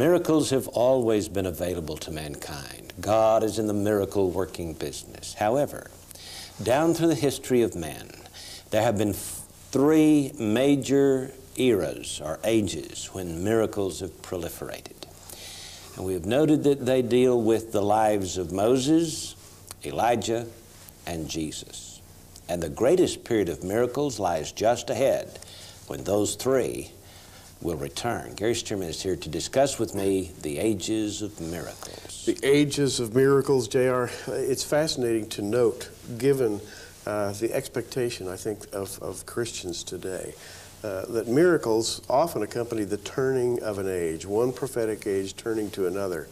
Miracles have always been available to mankind. God is in the miracle-working business. However, down through the history of man, there have been three major eras or ages when miracles have proliferated. And we have noted that they deal with the lives of Moses, Elijah, and Jesus. And the greatest period of miracles lies just ahead when those three will return. Gary Stearman is here to discuss with me the ages of miracles. The ages of miracles, J.R., it's fascinating to note, given the expectation, I think, of Christians today, that miracles often accompany the turning of an age, one prophetic age turning to another.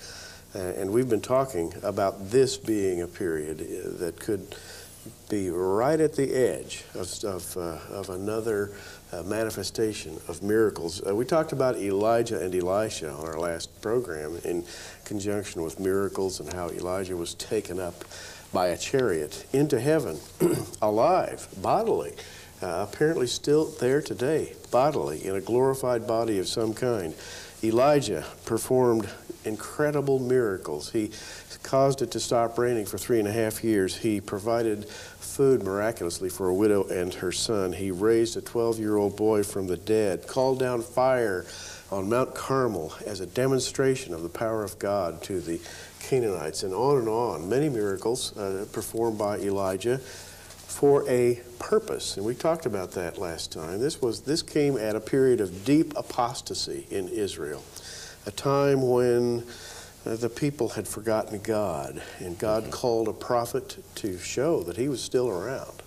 And we've been talking about this being a period that could be right at the edge of another manifestation of miracles. We talked about Elijah and Elisha on our last program in conjunction with miracles and how Elijah was taken up by a chariot into heaven, alive, bodily, apparently still there today, bodily, in a glorified body of some kind. Elijah performed incredible miracles. He caused it to stop raining for 3.5 years. He provided food miraculously for a widow and her son. He raised a 12-year-old boy from the dead, called down fire on Mount Carmel as a demonstration of the power of God to the Canaanites, and on and on. Many miracles performed by Elijah for a purpose, and we talked about that last time. This came at a period of deep apostasy in Israel, a time when the people had forgotten God, and God called a prophet to show that he was still around.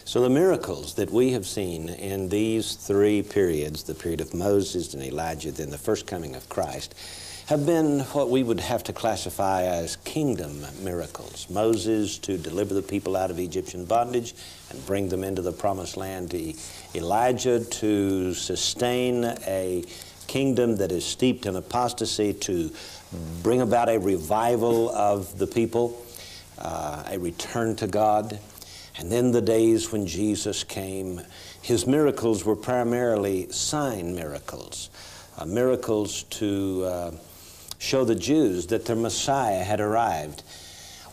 So the miracles that we have seen in these three periods, the period of Moses and Elijah, then the first coming of Christ, have been what we would have to classify as kingdom miracles. Moses to deliver the people out of Egyptian bondage and bring them into the promised land. Elijah to sustain a kingdom that is steeped in apostasy, to bring about a revival of the people, a return to God. And then the days when Jesus came, his miracles were primarily sign miracles, miracles to show the Jews that their Messiah had arrived.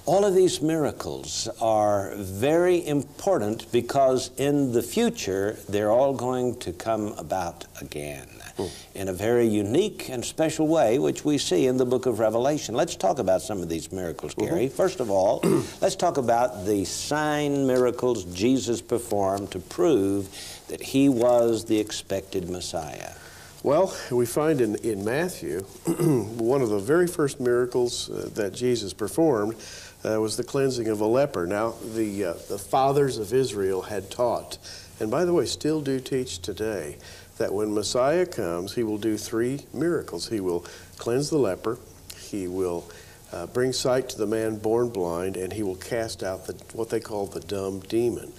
All of these miracles are very important because in the future they're all going to come about again in a very unique and special way, which we see in the book of Revelation. Let's talk about some of these miracles, Gary. First of all, let's talk about the sign miracles Jesus performed to prove that he was the expected Messiah. Well, we find in Matthew, one of the very first miracles that Jesus performed was the cleansing of a leper. Now, the fathers of Israel had taught, and by the way, still do teach today, that when Messiah comes, he will do three miracles. He will cleanse the leper, he will bring sight to the man born blind, and he will cast out what they call the dumb demon.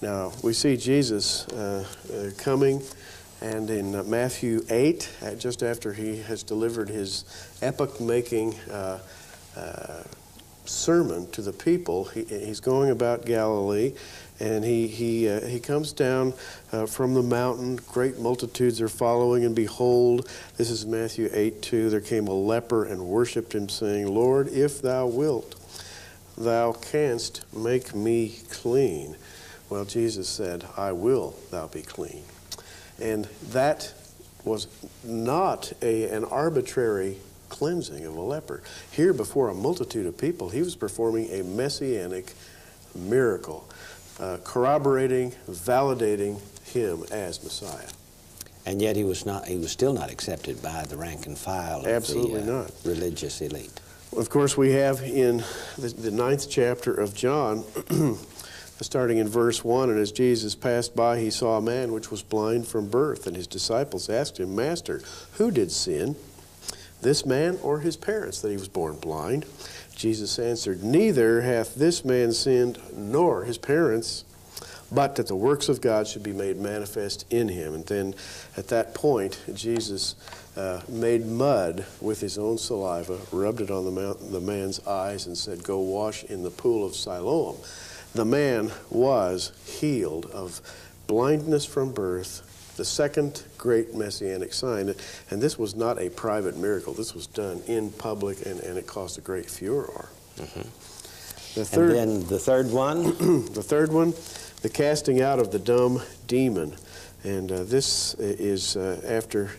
Now, we see Jesus coming, and in Matthew 8, just after he has delivered his epoch-making sermon to the people, he's going about Galilee, and he comes down from the mountain. Great multitudes are following, and behold, this is Matthew 8:2, there came a leper and worshipped him, saying, Lord, if thou wilt, thou canst make me clean. Well, Jesus said, I will, thou be clean. And that was not an arbitrary cleansing of a leper. Here, before a multitude of people, he was performing a messianic miracle, corroborating, validating him as Messiah. And yet he was still not accepted by the rank and file of the religious elite. Of course, we have in the 9th chapter of John, starting in verse 1, and as Jesus passed by, he saw a man which was blind from birth, and his disciples asked him, Master, who did sin, this man or his parents, that he was born blind? Jesus answered, Neither hath this man sinned, nor his parents, but that the works of God should be made manifest in him. And then at that point, Jesus made mud with his own saliva, rubbed it on the man's eyes, and said, Go wash in the pool of Siloam. The man was healed of blindness from birth the second great messianic sign. And this was not a private miracle. This was done in public, and it caused a great furor. The third, and then the third one? the third one, the casting out of the dumb demon. And this is after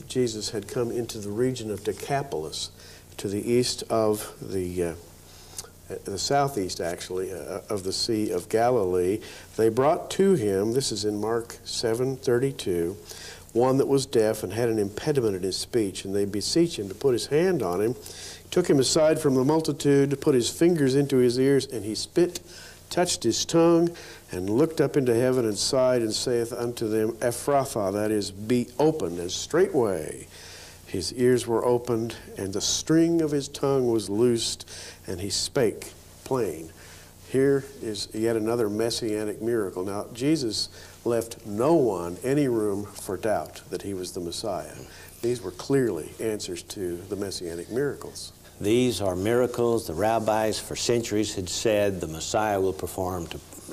Jesus had come into the region of Decapolis, to the east of the southeast, actually, of the Sea of Galilee. They brought to him, this is in Mark 7:32, one that was deaf and had an impediment in his speech, and they beseech him to put his hand on him. He took him aside from the multitude, put his fingers into his ears, and he spit, touched his tongue, and looked up into heaven and sighed, and saith unto them, Ephphatha, that is, be opened, and straightway his ears were opened, and the string of his tongue was loosed, and he spake plain. Here is yet another messianic miracle. Now, Jesus left no one any room for doubt that he was the Messiah. These were clearly answers to the messianic miracles. These are miracles the rabbis for centuries had said the Messiah will perform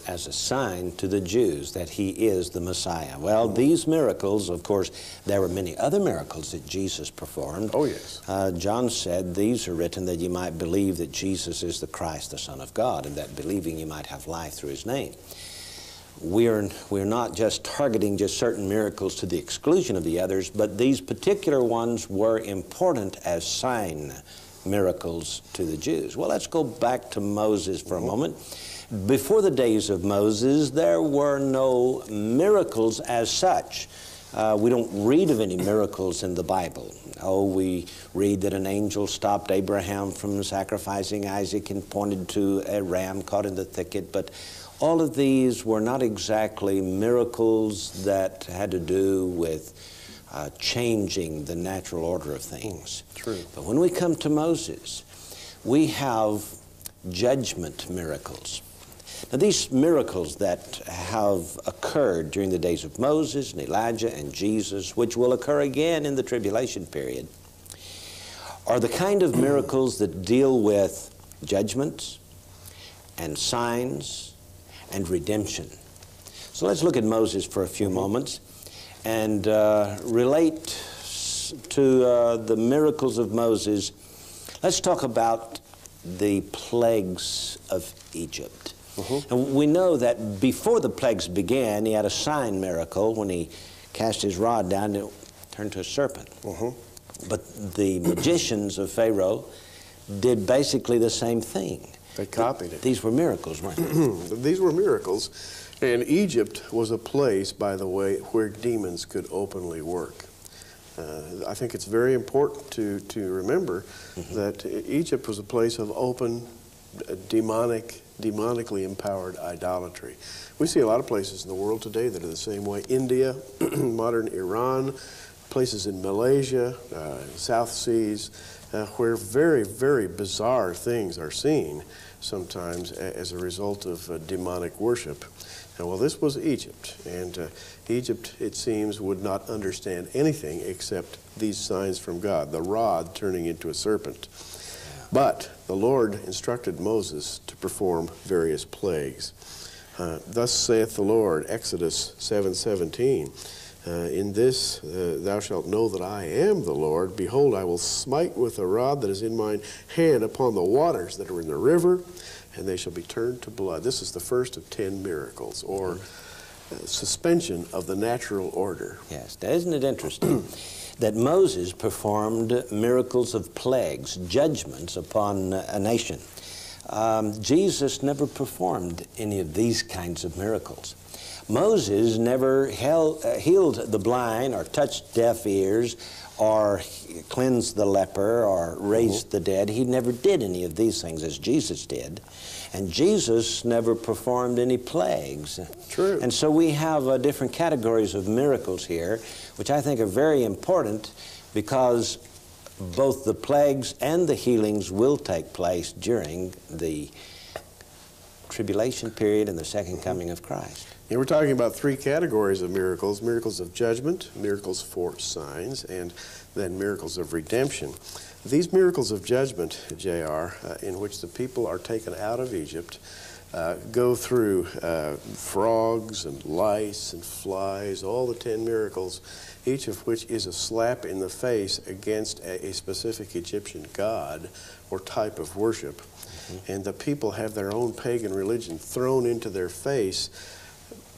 as a sign to the Jews that he is the Messiah. Well, these miracles, of course, there were many other miracles that Jesus performed. Oh, yes. John said, these are written that you might believe that Jesus is the Christ, the Son of God, and that believing you might have life through his name. We're not just targeting just certain miracles to the exclusion of the others, but these particular ones were important as sign miracles to the Jews. Well, let's go back to Moses for a moment. Before the days of Moses, there were no miracles as such. We don't read of any miracles in the Bible. Oh, we read that an angel stopped Abraham from sacrificing Isaac and pointed to a ram caught in the thicket, but all of these were not exactly miracles that had to do with changing the natural order of things. True. But when we come to Moses, we have judgment miracles. Now, these miracles that have occurred during the days of Moses and Elijah and Jesus, which will occur again in the tribulation period, are the kind of miracles that deal with judgments and signs and redemption. So let's look at Moses for a few moments and relate to the miracles of Moses. Let's talk about the plagues of Egypt. And we know that before the plagues began, he had a sign miracle when he cast his rod down and it turned to a serpent. But the magicians of Pharaoh did basically the same thing. They copied it. These were miracles, weren't they? These were miracles. And Egypt was a place, by the way, where demons could openly work. I think it's very important to remember that Egypt was a place of open, demonically empowered idolatry. We see a lot of places in the world today that are the same way. India, modern Iran, places in Malaysia, South Seas, where very, very bizarre things are seen sometimes as a result of demonic worship. And well, this was Egypt, and Egypt, it seems, would not understand anything except these signs from God, the rod turning into a serpent. But the Lord instructed Moses to perform various plagues. Thus saith the Lord, Exodus 7:17, in this thou shalt know that I am the Lord. Behold, I will smite with a rod that is in mine hand upon the waters that are in the river, and they shall be turned to blood. This is the first of 10 miracles, or suspension of the natural order. Yes, isn't it interesting that Moses performed miracles of plagues, judgments upon a nation? Jesus never performed any of these kinds of miracles. Moses never healed the blind or touched deaf ears or cleansed the leper or raised the dead. He never did any of these things as Jesus did. And Jesus never performed any plagues. True. And so we have different categories of miracles here, which I think are very important because both the plagues and the healings will take place during the tribulation period and the second coming of Christ. And we're talking about 3 categories of miracles: miracles of judgment, miracles for signs, and then miracles of redemption. These miracles of judgment, J.R., in which the people are taken out of Egypt, go through frogs and lice and flies, all the 10 miracles, each of which is a slap in the face against a specific Egyptian god or type of worship. And the people have their own pagan religion thrown into their face,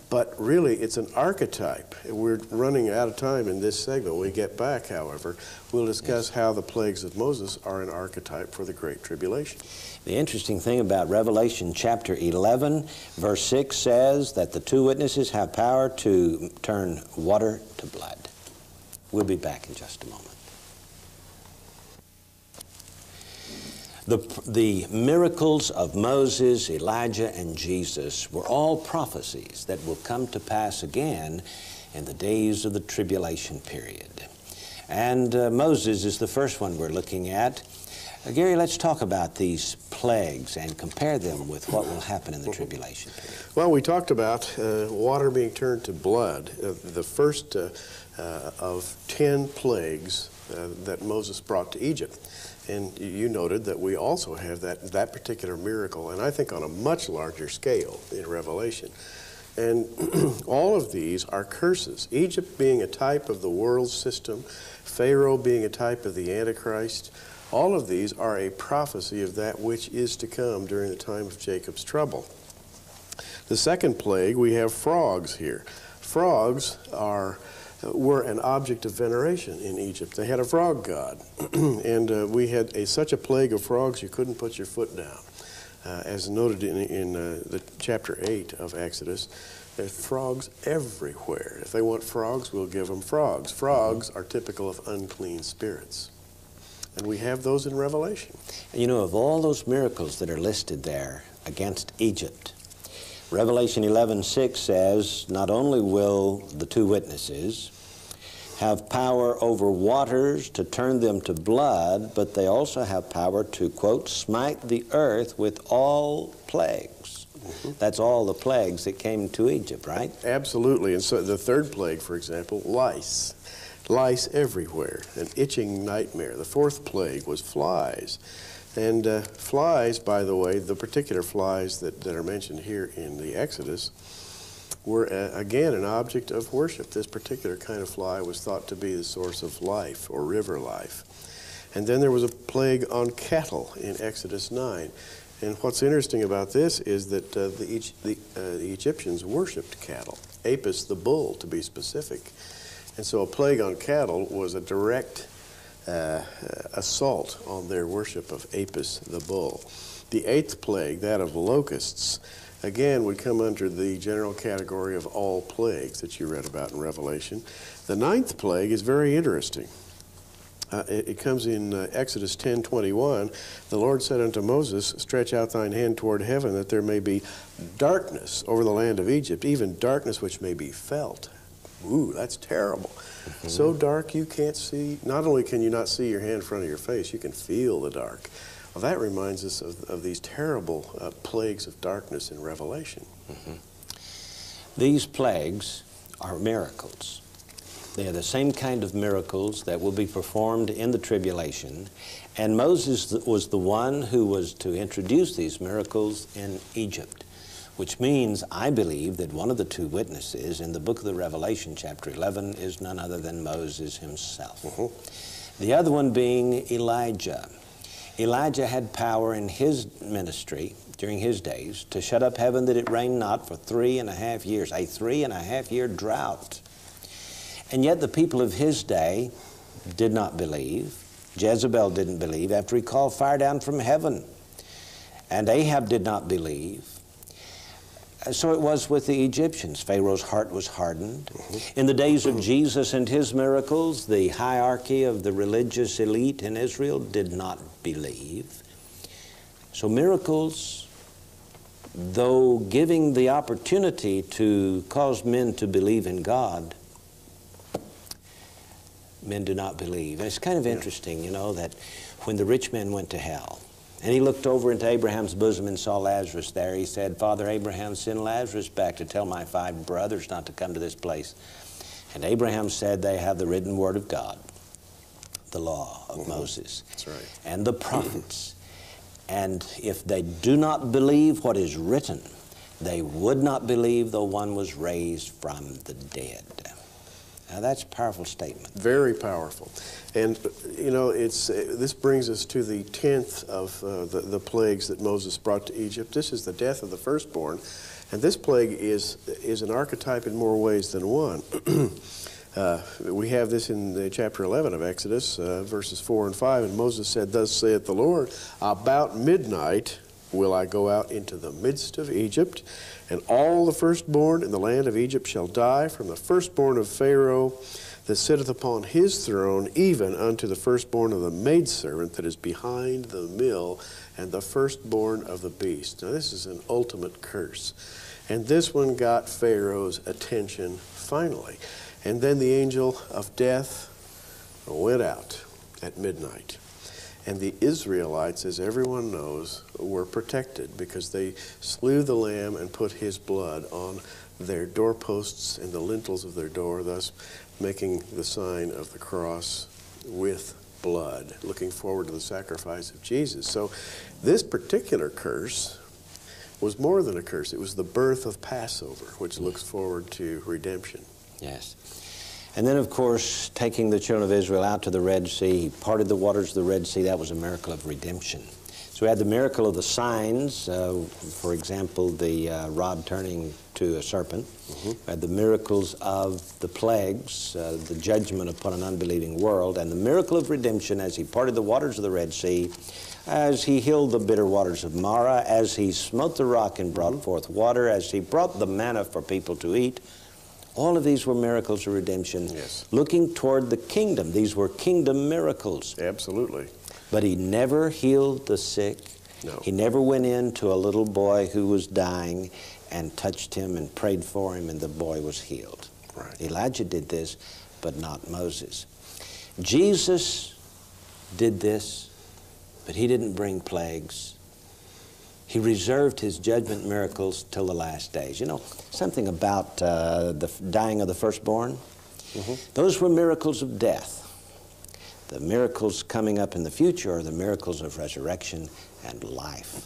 but really it's an archetype. We're running out of time in this segment. When we get back, however, we'll discuss how the plagues of Moses are an archetype for the Great Tribulation. The interesting thing about Revelation chapter 11, verse 6 says that the two witnesses have power to turn water to blood. We'll be back in just a moment. The miracles of Moses, Elijah, and Jesus were all prophecies that will come to pass again in the days of the tribulation period. And Moses is the first one we're looking at. Gary, let's talk about these plagues and compare them with what will happen in the tribulation period. Well, we talked about water being turned to blood, the first of 10 plagues that Moses brought to Egypt. And you noted that we also have that particular miracle, and I think on a much larger scale in Revelation. And all of these are curses. Egypt being a type of the world system, Pharaoh being a type of the Antichrist, all of these are a prophecy of that which is to come during the time of Jacob's trouble. The second plague, we have frogs here. Frogs were an object of veneration in Egypt. They had a frog god, and we had such a plague of frogs you couldn't put your foot down. As noted in the chapter 8 of Exodus, there's frogs everywhere. If they want frogs, we'll give them frogs. Frogs are typical of unclean spirits, and we have those in Revelation. You know, of all those miracles that are listed there against Egypt, Revelation 11:6 says, not only will the two witnesses have power over waters to turn them to blood, but they also have power to, quote, smite the earth with all plagues. That's all the plagues that came to Egypt, right? Absolutely. And so the third plague, for example, lice. Lice everywhere, an itching nightmare. The fourth plague was flies. And flies, by the way, the particular flies that are mentioned here in the Exodus were, again, an object of worship. This particular kind of fly was thought to be the source of life or river life. And then there was a plague on cattle in Exodus 9. And what's interesting about this is that the Egyptians worshipped cattle, Apis the bull, to be specific. And so a plague on cattle was a direct assault on their worship of Apis the bull. The eighth plague, that of locusts, again would come under the general category of all plagues that you read about in Revelation. The ninth plague is very interesting. It comes in Exodus 10:21. The Lord said unto Moses, stretch out thine hand toward heaven, that there may be darkness over the land of Egypt, even darkness which may be felt. Ooh, that's terrible. So dark you can't see. Not only can you not see your hand in front of your face, you can feel the dark. Well, that reminds us of these terrible plagues of darkness in Revelation. These plagues are miracles. They are the same kind of miracles that will be performed in the tribulation. And Moses was the one who was to introduce these miracles in Egypt, which means I believe that one of the two witnesses in the book of the Revelation, chapter 11, is none other than Moses himself. The other one being Elijah. Elijah had power in his ministry during his days to shut up heaven that it rained not for 3.5 years, a 3.5-year drought. And yet the people of his day did not believe. Jezebel didn't believe after he called fire down from heaven. And Ahab did not believe. So it was with the Egyptians. Pharaoh's heart was hardened. In the days of Jesus and his miracles, the hierarchy of the religious elite in Israel did not believe. So miracles, though giving the opportunity to cause men to believe in God, men do not believe. And it's kind of interesting, you know, that when the rich man went to hell, and he looked over into Abraham's bosom and saw Lazarus there, he said, Father Abraham, send Lazarus back to tell my 5 brothers not to come to this place. And Abraham said, they have the written word of God, the law of Moses, That's right, and the prophets. And if they do not believe what is written, they would not believe though one was raised from the dead. Now that's a powerful statement. Very powerful. And, you know, this brings us to the 10th of the plagues that Moses brought to Egypt. This is the death of the firstborn. And this plague is an archetype in more ways than one. We have this in chapter 11 of Exodus, verses 4 and 5. And Moses said, "Thus saith the Lord, about midnight will I go out into the midst of Egypt, and all the firstborn in the land of Egypt shall die, from the firstborn of Pharaoh that sitteth upon his throne, even unto the firstborn of the maidservant that is behind the mill, and the firstborn of the beast." Now this is an ultimate curse. And this one got Pharaoh's attention finally. And then the angel of death went out at midnight. And the Israelites, as everyone knows, were protected because they slew the lamb and put his blood on their doorposts and the lintels of their door, thus making the sign of the cross with blood, looking forward to the sacrifice of Jesus. So this particular curse was more than a curse. It was the birth of Passover, which looks forward to redemption. Yes. And then, of course, taking the children of Israel out to the Red Sea, he parted the waters of the Red Sea. That was a miracle of redemption. So we had the miracle of the signs, for example, the rod turning to a serpent. We had the miracles of the plagues, the judgment upon an unbelieving world, and the miracle of redemption as he parted the waters of the Red Sea, as he healed the bitter waters of Marah, as he smote the rock and brought forth water, as he brought the manna for people to eat. All of these were miracles of redemption, yes, looking toward the kingdom. These were kingdom miracles. Absolutely. But he never healed the sick. No. He never went in to a little boy who was dying and touched him and prayed for him, and the boy was healed. Right. Elijah did this, but not Moses. Jesus did this, but he didn't bring plagues. He reserved his judgment miracles till the last days. You know, something about the dying of the firstborn? Those were miracles of death. The miracles coming up in the future are the miracles of resurrection and life.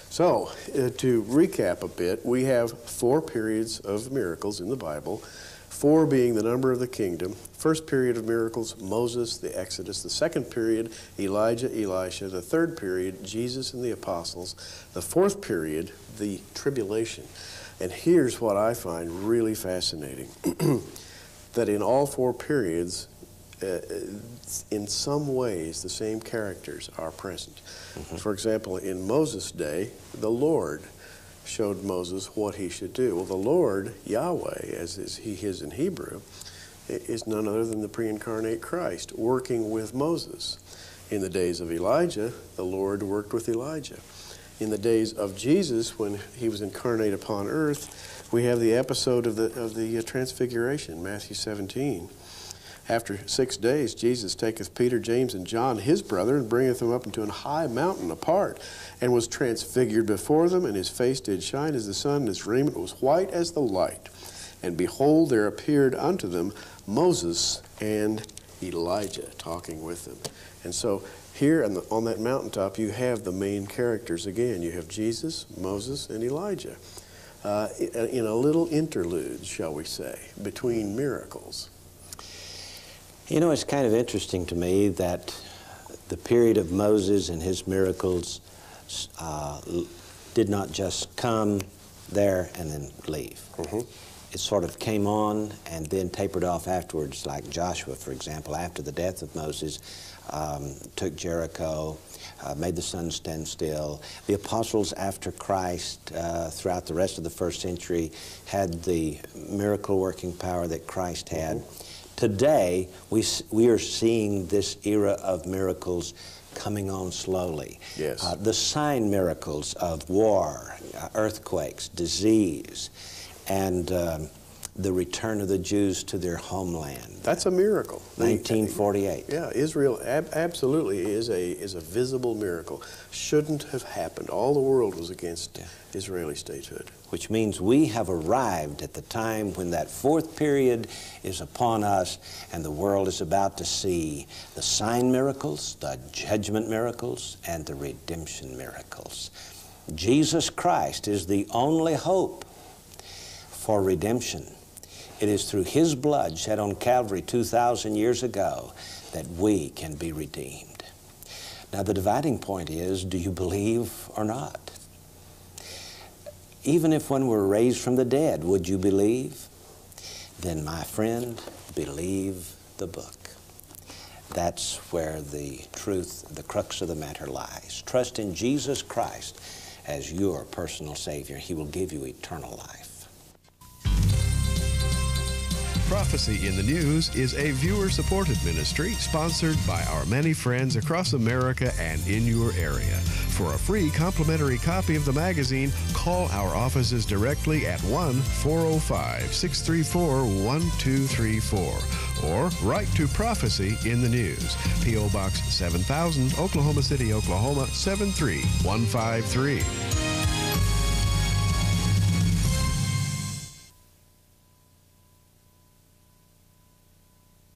So, to recap a bit, we have 4 periods of miracles in the Bible, 4 being the number of the kingdom. First period of miracles, Moses, the Exodus. The second period, Elijah, Elisha. The third period, Jesus and the apostles. The fourth period, the tribulation. And here's what I find really fascinating, that in all 4 periods, in some ways, the same characters are present. For example, in Moses' day, the Lord showed Moses what he should do. Well, the Lord, Yahweh, as he is in Hebrew, is none other than the pre-incarnate Christ, working with Moses. In the days of Elijah, the Lord worked with Elijah. In the days of Jesus, when he was incarnate upon earth, we have the episode of the Transfiguration, Matthew 17. After 6 days, Jesus taketh Peter, James, and John, his brother, and bringeth them up into an high mountain apart, and was transfigured before them, and his face did shine as the sun, and his raiment was white as the light. And behold, there appeared unto them Moses and Elijah talking with them. And so here on that mountaintop, you have the main characters again. You have Jesus, Moses, and Elijah in a little interlude, shall we say, between miracles. You know, it's kind of interesting to me that the period of Moses and his miracles did not just come there and then leave. It sort of came on and then tapered off afterwards, like Joshua, for example, after the death of Moses, took Jericho, made the sun stand still. The apostles after Christ, throughout the rest of the first century, had the miracle-working power that Christ had. Today, we are seeing this era of miracles coming on slowly. Yes. The sign miracles of war, earthquakes, disease, and the return of the Jews to their homeland. That's a miracle. 1948. Yeah, Israel absolutely is a visible miracle. Shouldn't have happened. All the world was against Israeli statehood. Which means we have arrived at the time when that fourth period is upon us and the world is about to see the sign miracles, the judgment miracles, and the redemption miracles. Jesus Christ is the only hope for redemption. It is through His blood shed on Calvary 2,000 years ago that we can be redeemed. Now the dividing point is, do you believe or not? Even if when we're raised from the dead, would you believe? Then, my friend, believe the book. That's where the truth, the crux of the matter lies. Trust in Jesus Christ as your personal Savior. He will give you eternal life. Prophecy in the News is a viewer-supported ministry sponsored by our many friends across America and in your area. For a free complimentary copy of the magazine, call our offices directly at 1-405-634-1234 or write to Prophecy in the News, P.O. Box 7000, Oklahoma City, Oklahoma 73153.